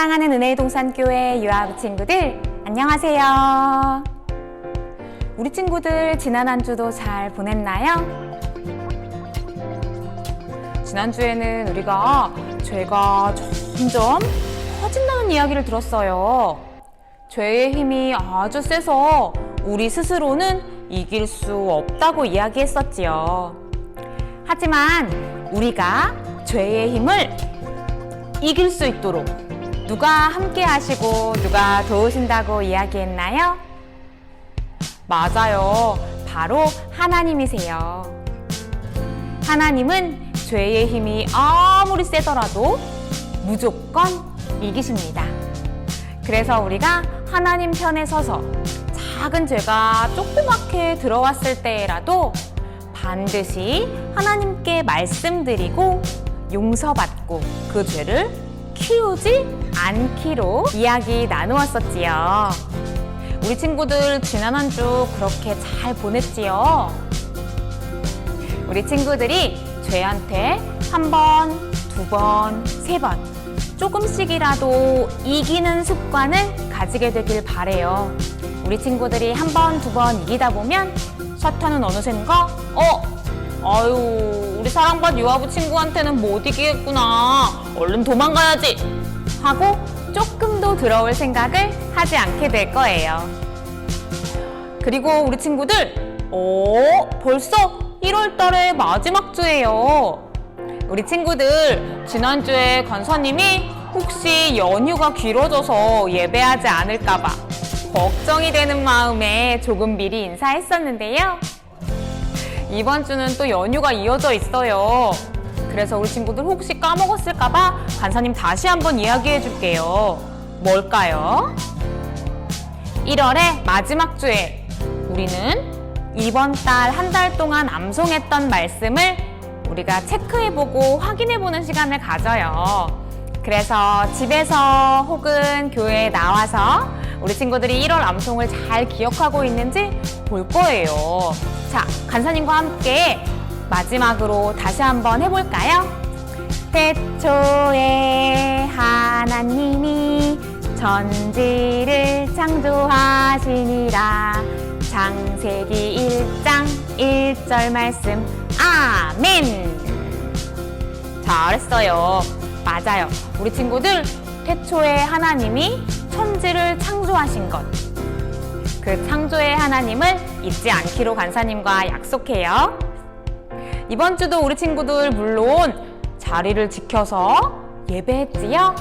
사랑하는 은혜의 동산교회 유아부 친구들, 안녕하세요. 우리 친구들 지난 한 주도 잘 보냈나요? 지난주에는 우리가 죄가 점점 커진다는 이야기를 들었어요. 죄의 힘이 아주 세서 우리 스스로는 이길 수 없다고 이야기했었지요. 하지만 우리가 죄의 힘을 이길 수 있도록 누가 함께 하시고 누가 도우신다고 이야기했나요? 맞아요. 바로 하나님이세요. 하나님은 죄의 힘이 아무리 세더라도 무조건 이기십니다. 그래서 우리가 하나님 편에 서서 작은 죄가 조그맣게 들어왔을 때라도 반드시 하나님께 말씀드리고 용서받고 그 죄를 키우지 않기로 이야기 나누었었지요. 우리 친구들 지난 한 주 그렇게 잘 보냈지요? 우리 친구들이 죄한테 한 번, 두 번, 세 번 조금씩이라도 이기는 습관을 가지게 되길 바래요. 우리 친구들이 한 번, 두 번 이기다 보면 사탄은 어느샌가 아유, 우리 사랑받 유아부 친구한테는 못 이기겠구나. 얼른 도망가야지. 하고 조금도 들어올 생각을 하지 않게 될 거예요. 그리고 우리 친구들, 벌써 1월 달의 마지막 주예요. 우리 친구들, 지난주에 간사님이 혹시 연휴가 길어져서 예배하지 않을까봐 걱정이 되는 마음에 조금 미리 인사했었는데요. 이번 주는 또 연휴가 이어져 있어요. 그래서 우리 친구들 혹시 까먹었을까봐 간사님 다시 한번 이야기해 줄게요. 뭘까요? 1월의 마지막 주에 우리는 이번 달 한 달 동안 암송했던 말씀을 우리가 체크해보고 확인해보는 시간을 가져요. 그래서 집에서 혹은 교회에 나와서 우리 친구들이 1월 암송을 잘 기억하고 있는지 볼 거예요. 자, 간사님과 함께 마지막으로 다시 한번 해볼까요? 태초에 하나님이 천지를 창조하시니라. 창세기 1장 1절 말씀. 아멘! 잘했어요. 맞아요. 우리 친구들, 태초에 하나님이 천지를 창조하신 것, 그 창조의 하나님을 잊지 않기로 간사님과 약속해요. 이번 주도 우리 친구들 물론 자리를 지켜서 예배했지요?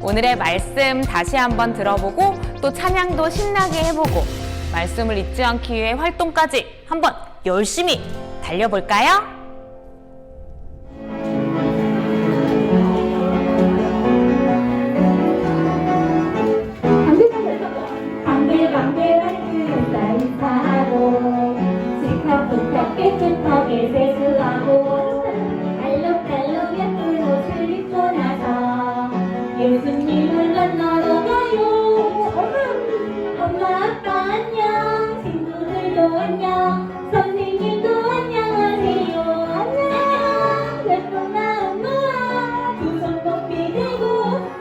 오늘의 말씀 다시 한번 들어보고 또 찬양도 신나게 해보고 말씀을 잊지 않기 위해 활동까지 한번 열심히 달려볼까요? 깨끗 턱에 세수하고 알록달록 예쁜 옷을 입고 나서 예수님을 만나러 가요. 엄마 아빠 안녕, 친구들도 안녕, 선생님도 안녕하세요. 안녕. 예쁜 마음 모아 두 손 높이 들고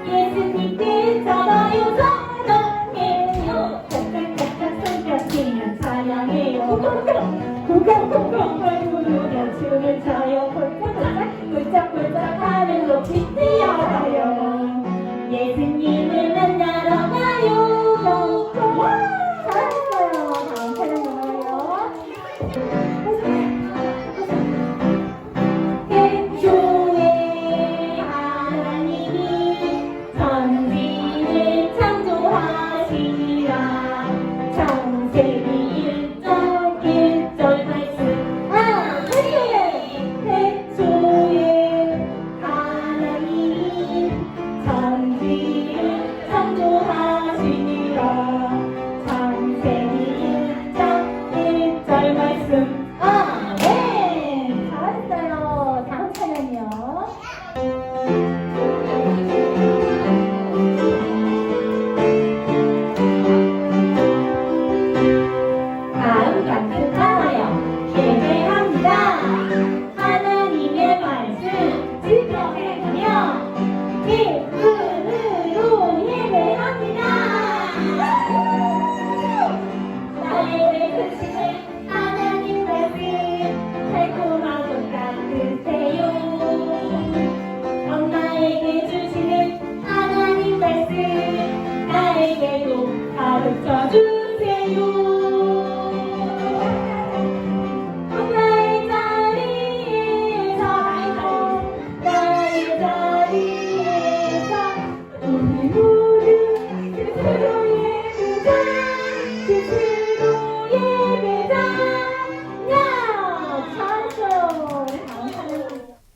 예수님께 잡아요. 사랑해요. 깍깍깍깍 손뼉치면 사랑해요. 쿵쿵쿵쿵 얼굴로 춤을 춰요. 꿀짝꿀짝 하늘 높이 뛰어가요. 예수님을 만나러 가요. 잘했어요. 다음 차례 나와요. 태초에 하나님이 천지를 창조하시니라. 창세기 창세기 1장 1절 말씀.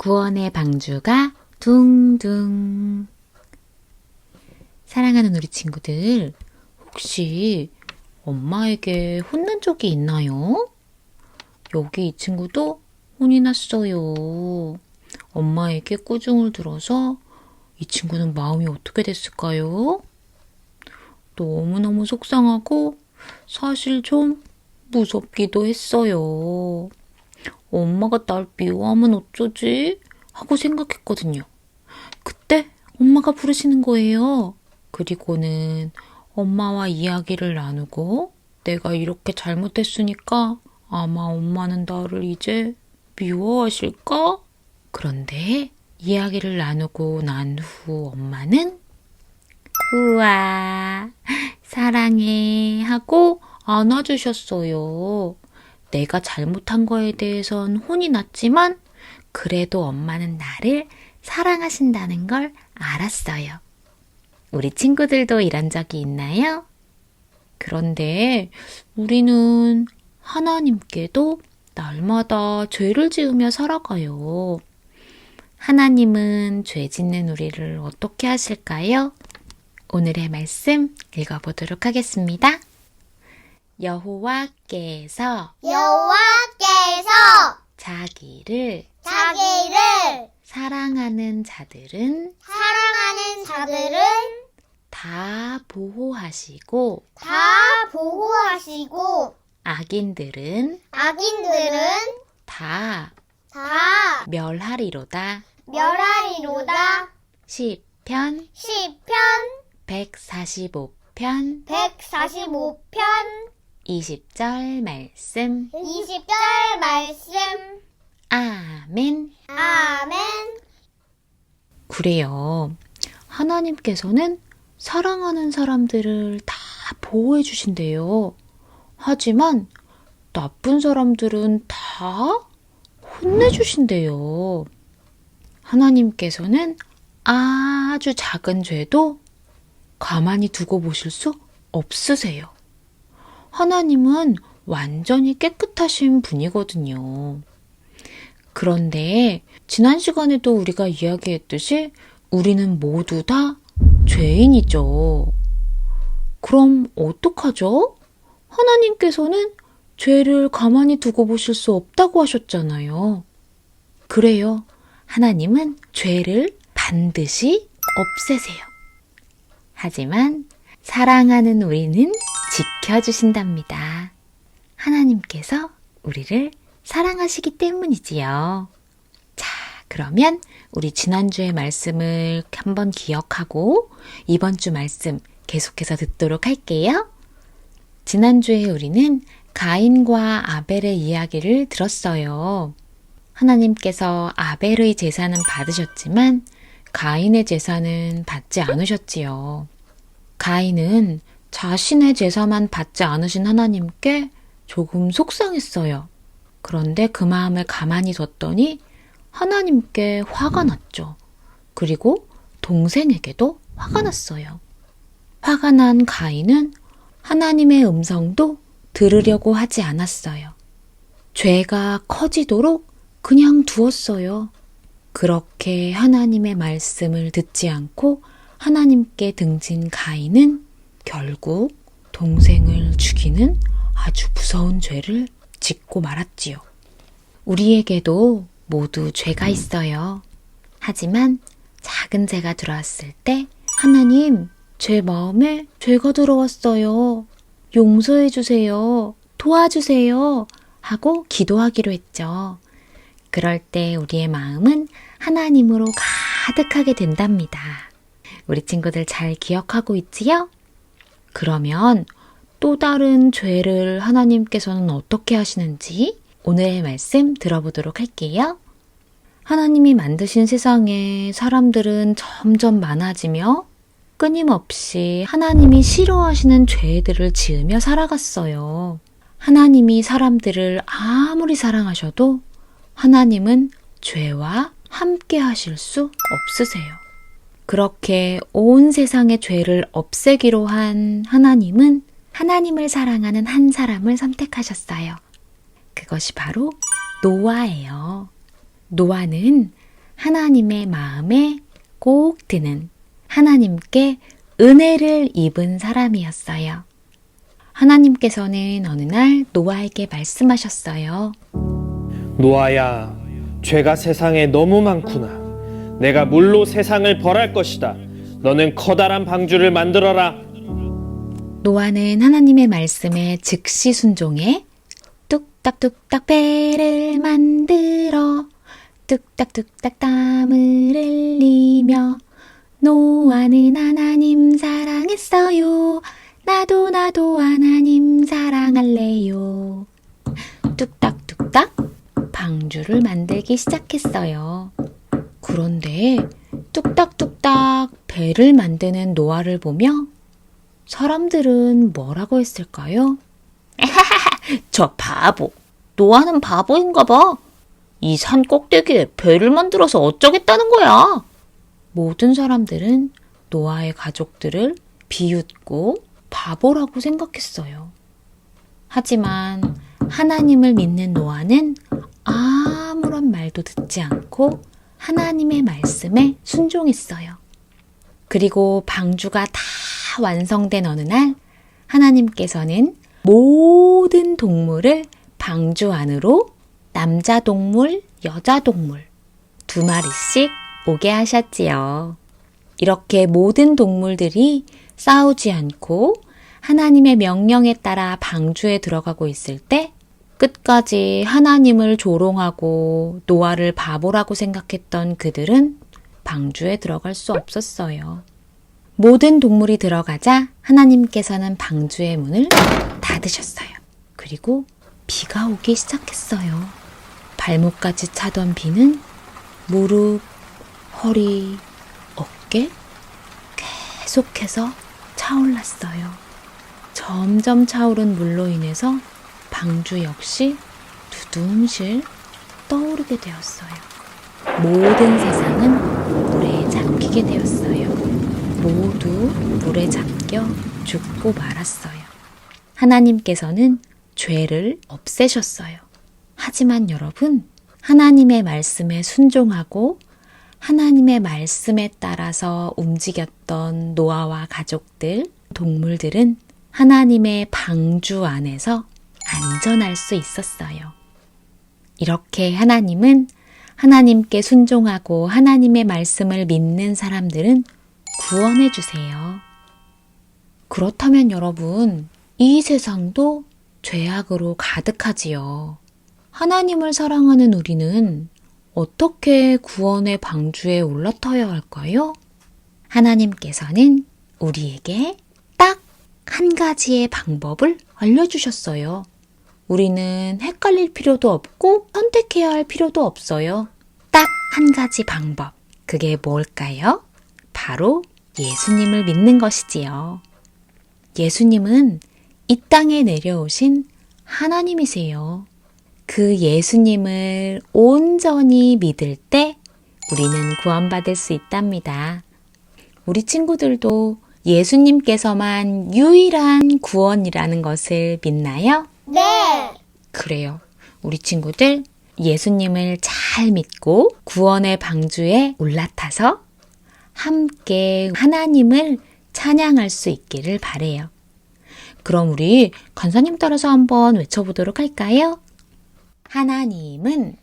구원의 방주가 둥둥. 사랑하는 우리 친구들, 혹시 엄마에게 혼난 적이 있나요? 여기 이 친구도 혼이 났어요. 엄마에게 꾸중을 들어서 이 친구는 마음이 어떻게 됐을까요? 너무너무 속상하고 사실 좀 무섭기도 했어요. 엄마가 날 미워하면 어쩌지? 하고 생각했거든요. 그때 엄마가 부르시는 거예요. 그리고는 엄마와 이야기를 나누고 내가 이렇게 잘못했으니까 아마 엄마는 나를 이제 미워하실까? 그런데 이야기를 나누고 난 후 엄마는 우와, 사랑해 하고 안아주셨어요. 내가 잘못한 거에 대해선 혼이 났지만 그래도 엄마는 나를 사랑하신다는 걸 알았어요. 우리 친구들도 이런 적이 있나요? 그런데 우리는 하나님께도 날마다 죄를 지으며 살아가요. 하나님은 죄 짓는 우리를 어떻게 하실까요? 오늘의 말씀 읽어보도록 하겠습니다. 여호와께서 자기를 사랑하는 자들은 다 보호하시고 악인들은 다 멸하리로다. 시편 145편 20절 말씀. 아멘. 그래요. 하나님께서는 사랑하는 사람들을 다 보호해 주신대요. 하지만 나쁜 사람들은 다 혼내주신대요. 하나님께서는 아주 작은 죄도 가만히 두고 보실 수 없으세요. 하나님은 완전히 깨끗하신 분이거든요. 그런데 지난 시간에도 우리가 이야기했듯이 우리는 모두 다 죄인이죠. 그럼 어떡하죠? 하나님께서는 죄를 가만히 두고 보실 수 없다고 하셨잖아요. 그래요. 하나님은 죄를 반드시 없애세요. 하지만 사랑하는 우리는 지켜주신답니다. 하나님께서 우리를 사랑하시기 때문이지요. 자, 그러면 우리 지난주의 말씀을 한번 기억하고 이번 주 말씀 계속해서 듣도록 할게요. 지난주에 우리는 가인과 아벨의 이야기를 들었어요. 하나님께서 아벨의 제사는 받으셨지만 가인의 제사는 받지 않으셨지요. 가인은 자신의 제사만 받지 않으신 하나님께 조금 속상했어요. 그런데 그 마음을 가만히 뒀더니 하나님께 화가 났죠. 그리고 동생에게도 화가 났어요. 화가 난 가인은 하나님의 음성도 들으려고 하지 않았어요. 죄가 커지도록 그냥 두었어요. 그렇게 하나님의 말씀을 듣지 않고 하나님께 등진 가인은 결국 동생을 죽이는 아주 무서운 죄를 짓고 말았지요. 우리에게도 모두 죄가 있어요. 하지만 작은 죄가 들어왔을 때 하나님, 제 마음에 죄가 들어왔어요. 용서해 주세요. 도와주세요. 하고 기도하기로 했죠. 그럴 때 우리의 마음은 하나님으로 가득하게 된답니다. 우리 친구들 잘 기억하고 있지요? 그러면 또 다른 죄를 하나님께서는 어떻게 하시는지 오늘의 말씀 들어보도록 할게요. 하나님이 만드신 세상에 사람들은 점점 많아지며 끊임없이 하나님이 싫어하시는 죄들을 지으며 살아갔어요. 하나님이 사람들을 아무리 사랑하셔도 하나님은 죄와 함께 하실 수 없으세요. 그렇게 온 세상의 죄를 없애기로 한 하나님은 하나님을 사랑하는 한 사람을 선택하셨어요. 그것이 바로 노아예요. 노아는 하나님의 마음에 꼭 드는 하나님께 은혜를 입은 사람이었어요. 하나님께서는 어느 날 노아에게 말씀하셨어요. 노아야, 죄가 세상에 너무 많구나. 내가 물로 세상을 벌할 것이다. 너는 커다란 방주를 만들어라. 노아는 하나님의 말씀에 즉시 순종해 뚝딱뚝딱 배를 만들어 뚝딱뚝딱 땀을 흘리며 노아는 하나님 사랑했어요. 나도 하나님 사랑할래요. 뚝딱뚝딱 방주를 만들기 시작했어요. 그런데 뚝딱뚝딱 배를 만드는 노아를 보며 사람들은 뭐라고 했을까요? 저 바보, 노아는 바보인가 봐. 이 산 꼭대기에 배를 만들어서 어쩌겠다는 거야. 모든 사람들은 노아의 가족들을 비웃고 바보라고 생각했어요. 하지만 하나님을 믿는 노아는 아무런 말도 듣지 않고 하나님의 말씀에 순종했어요. 그리고 방주가 다 완성된 어느 날 하나님께서는 모든 동물을 방주 안으로 남자 동물, 여자 동물 2마리씩 오게 하셨지요. 이렇게 모든 동물들이 싸우지 않고 하나님의 명령에 따라 방주에 들어가고 있을 때 끝까지 하나님을 조롱하고 노아를 바보라고 생각했던 그들은 방주에 들어갈 수 없었어요. 모든 동물이 들어가자 하나님께서는 방주의 문을 닫으셨어요. 그리고 비가 오기 시작했어요. 발목까지 차던 비는 무릎, 허리, 어깨 계속해서 차올랐어요. 점점 차오른 물로 인해서 방주 역시 두둥실 떠오르게 되었어요. 모든 세상은 물에 잠기게 되었어요. 모두 물에 잠겨 죽고 말았어요. 하나님께서는 죄를 없애셨어요. 하지만 여러분, 하나님의 말씀에 순종하고 하나님의 말씀에 따라서 움직였던 노아와 가족들, 동물들은 하나님의 방주 안에서 안전할 수 있었어요. 이렇게 하나님은 하나님께 순종하고 하나님의 말씀을 믿는 사람들은 구원해 주세요. 그렇다면 여러분, 이 세상도 죄악으로 가득하지요. 하나님을 사랑하는 우리는 어떻게 구원의 방주에 올라타야 할까요? 하나님께서는 우리에게 딱 한 가지의 방법을 알려주셨어요. 우리는 헷갈릴 필요도 없고 선택해야 할 필요도 없어요. 딱 한 가지 방법. 그게 뭘까요? 바로 예수님을 믿는 것이지요. 예수님은 이 땅에 내려오신 하나님이세요. 그 예수님을 온전히 믿을 때 우리는 구원받을 수 있답니다. 우리 친구들도 예수님께서만 유일한 구원이라는 것을 믿나요? 네. 그래요. 우리 친구들 예수님을 잘 믿고 구원의 방주에 올라타서 함께 하나님을 찬양할 수 있기를 바래요. 그럼 우리 간사님 따라서 한번 외쳐보도록 할까요? 하나님은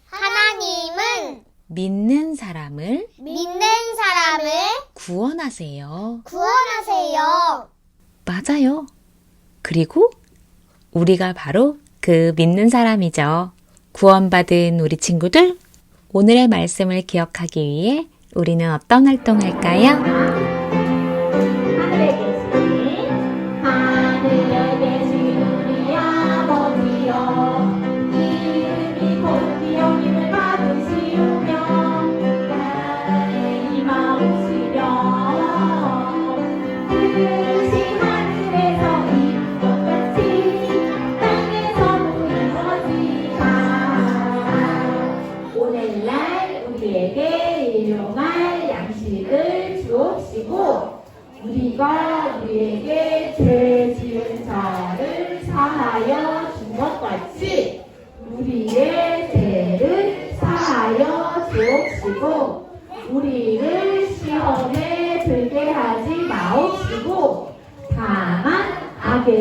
믿는 사람을 구원하세요. 맞아요. 그리고 우리가 바로 그 믿는 사람이죠. 구원받은 우리 친구들, 오늘의 말씀을 기억하기 위해 우리는 어떤 활동할까요? 하늘에 계신 우리 아버지여, 이름이 곧 영임을 받으시오며 나라의 임하옵시며 뜻이 하늘에서 이룬 것 같이 땅에서도 이루어지라. 오늘날 우리에게 일용할 양식을 주옵소서.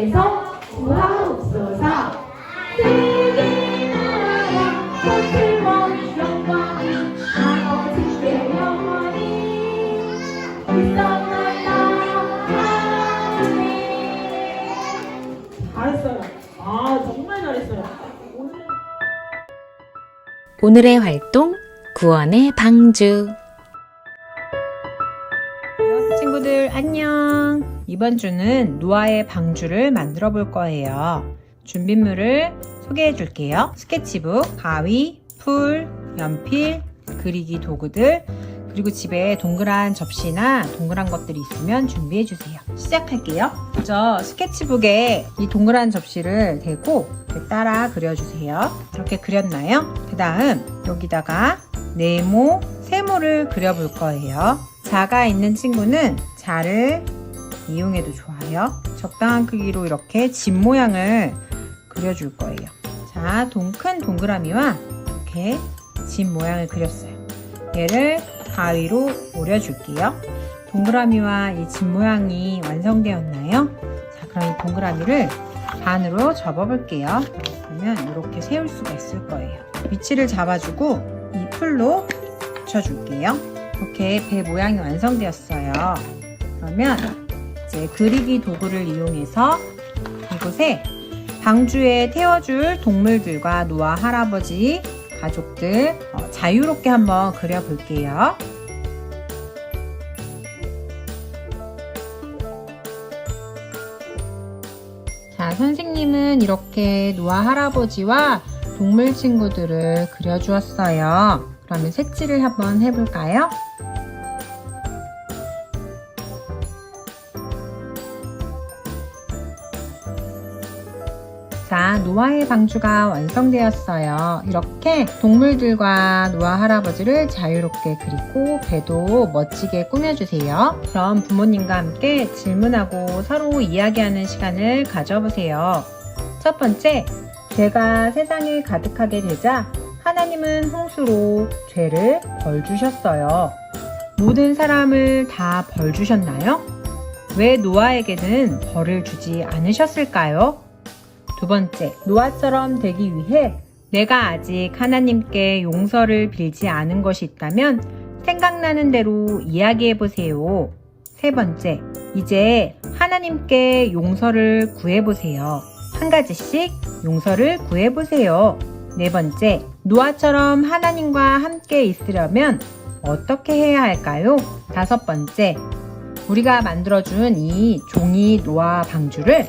하늘에서 구하옵소서. 세계 나라와 거칠고 영광이 아버지께 영원히 있어나이다. 아멘. 잘했어요. 아, 정말 잘했어요. 오늘의 활동 구원의 방주. 친구들 안녕. 이번 주는 노아의 방주를 만들어 볼 거예요. 준비물을 소개해 줄게요. 스케치북, 가위, 풀, 연필, 그리기 도구들, 그리고 집에 동그란 접시나 동그란 것들이 있으면 준비해 주세요. 시작할게요. 먼저 스케치북에 이 동그란 접시를 대고 따라 그려주세요. 이렇게 그렸나요? 그 다음 여기다가 네모, 세모를 그려볼 거예요. 자가 있는 친구는 자를 이용해도 좋아요. 적당한 크기로 이렇게 집 모양을 그려줄 거예요. 자, 큰 동그라미와 이렇게 집 모양을 그렸어요. 얘를 가위로 오려줄게요. 동그라미와 이 집 모양이 완성되었나요? 자, 그럼 이 동그라미를 반으로 접어볼게요. 그러면 이렇게 세울 수가 있을 거예요. 위치를 잡아주고 이 풀로 붙여줄게요. 이렇게 배 모양이 완성되었어요. 그러면 이제 그리기 도구를 이용해서 이곳에 방주에 태워줄 동물들과 노아 할아버지, 가족들 자유롭게 한번 그려볼게요. 자, 선생님은 이렇게 노아 할아버지와 동물 친구들을 그려주었어요. 그러면 색칠을 한번 해볼까요? 자, 노아의 방주가 완성되었어요. 이렇게 동물들과 노아 할아버지를 자유롭게 그리고 배도 멋지게 꾸며주세요. 그럼 부모님과 함께 질문하고 서로 이야기하는 시간을 가져보세요. 첫 번째, 죄가 세상에 가득하게 되자 하나님은 홍수로 죄를 벌 주셨어요. 모든 사람을 다 벌 주셨나요? 왜 노아에게는 벌을 주지 않으셨을까요? 두 번째, 노아처럼 되기 위해 내가 아직 하나님께 용서를 빌지 않은 것이 있다면 생각나는 대로 이야기해보세요. 세 번째, 이제 하나님께 용서를 구해보세요. 한 가지씩 용서를 구해보세요. 네 번째, 노아처럼 하나님과 함께 있으려면 어떻게 해야 할까요? 다섯 번째, 우리가 만들어준 이 종이 노아 방주를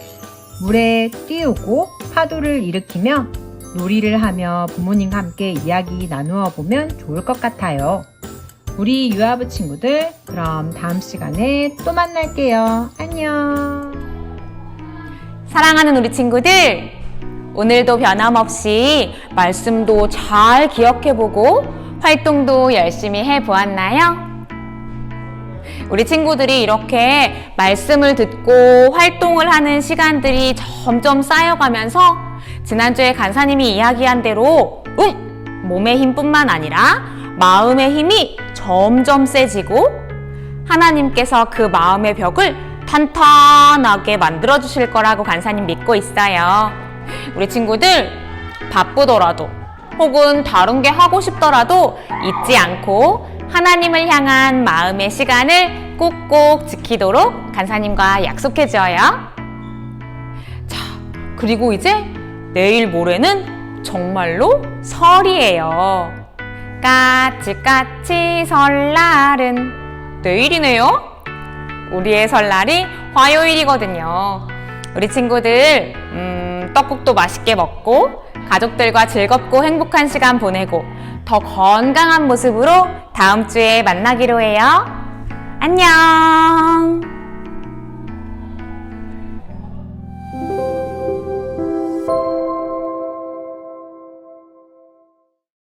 물에 띄우고 파도를 일으키며 놀이를 하며 부모님과 함께 이야기 나누어 보면 좋을 것 같아요. 우리 유아부 친구들, 그럼 다음 시간에 또 만날게요. 안녕. 사랑하는 우리 친구들, 오늘도 변함없이 말씀도 잘 기억해보고 활동도 열심히 해보았나요? 우리 친구들이 이렇게 말씀을 듣고 활동을 하는 시간들이 점점 쌓여가면서 지난주에 간사님이 이야기한 대로 몸의 힘뿐만 아니라 마음의 힘이 점점 세지고 하나님께서 그 마음의 벽을 탄탄하게 만들어주실 거라고 간사님 믿고 있어요. 우리 친구들 바쁘더라도 혹은 다른 게 하고 싶더라도 잊지 않고 하나님을 향한 마음의 시간을 꼭꼭 지키도록 간사님과 약속해줘요. 자, 그리고 이제 내일 모레는 정말로 설이에요. 까치까치 설날은 내일이네요. 우리의 설날이 화요일이거든요. 우리 친구들 떡국도 맛있게 먹고 가족들과 즐겁고 행복한 시간 보내고 더 건강한 모습으로 다음 주에 만나기로 해요. 안녕.